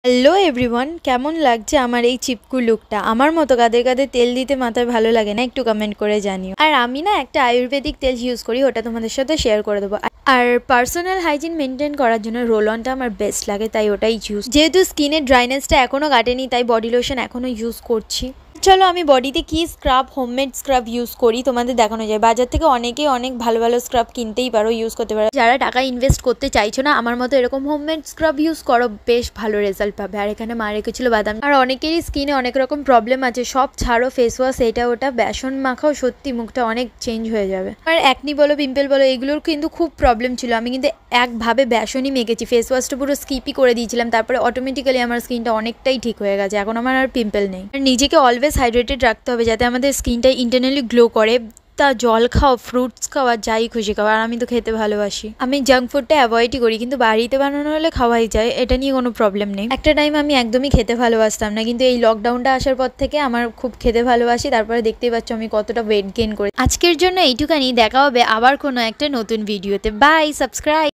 Hello everyone, কেমন লাগছে আমার এই চিপকু লুকটা? আমার মতো কাদের কাদের তেল দিতে মাথায় ভালো লাগে না একটু কমেন্ট করে জানিও। আর আমি না একটা আয়ুর্বেদিক তেল ইউজ করি, ওটা তোমাদের সাথে শেয়ার করে দেবো। আর পার্সোনাল হাইজিন মেনটেন করার জন্য রোল অনটা আমার বেস্ট লাগে, তাই ওটাই ইউজ। যেহেতু স্কিনের ড্রাইনেসটা এখনও কাটেনি, তাই বডি লোশন এখনও ইউজ করছি। চলো আমি বডিতে কি স্ক্রাব, হোমমেড স্ক্রাব ইউজ করি তোমাদের দেখানো যায়। বাজার থেকে অনেকেই অনেক ভালো ভালো স্ক্রাব কিনতেই পারো, ইউজ করতে পারো। যারা টাকা ইনভেস্ট করতে চাইছো না, আমার মতো এরকম হোমমেড স্ক্রাব ইউজ করো, বেশ ভালো রেজাল্ট পাবে। আর এখানে মা রেখেছিল বাদাম। আর অনেকেরই স্কিনে অনেক রকম প্রবলেম আছে, সব ছাড়ো ফেস ওয়াশ, এটা ওটা বেসন মাখাও, সত্যি মুখটা অনেক চেঞ্জ হয়ে যাবে। আর অ্যাকনি বলো, পিম্পল বলো, এগুলোর কিন্তু খুব প্রবলেম ছিল। আমি কিন্তু একভাবে বেসনই মেখেছি, ফেস ওয়াশটা পুরো স্কিপই করে দিয়েছিলাম, তারপরে অটোমেটিক্যালি আমার স্কিনটা অনেকটাই ঠিক হয়ে গেছে। এখন আমার আর পিম্পল নেই। আর নিজেকে অলওয়েজ হাইড্রেটেড রাখতে হবে যাতে আমাদের স্কিনটা ইন্টারনালি গ্লো করে। তা জল খাও, ফ্রুটস খাওয়া, যাই খুশি খাওয়া। আর আমি তো খেতে ভালোবাসি, আমি জাঙ্ক ফুডটা অ্যাভয়েডই করি, কিন্তু বাড়িতে বানানো হলে খাওয়াই যায়, এটা নিয়ে কোনো প্রবলেম নেই। একটা টাইম আমি একদমই খেতে ভালোবাসতাম না, কিন্তু এই লকডাউনটা আসার পর থেকে আমার খুব খেতে ভালোবাসি। তারপরে দেখতেই পাচ্ছ আমি কতটা ওয়েট গেইন করি। আজকের জন্য এইটুখানি, দেখা হবে আবার কোনো একটা নতুন ভিডিওতে। Bye, subscribe.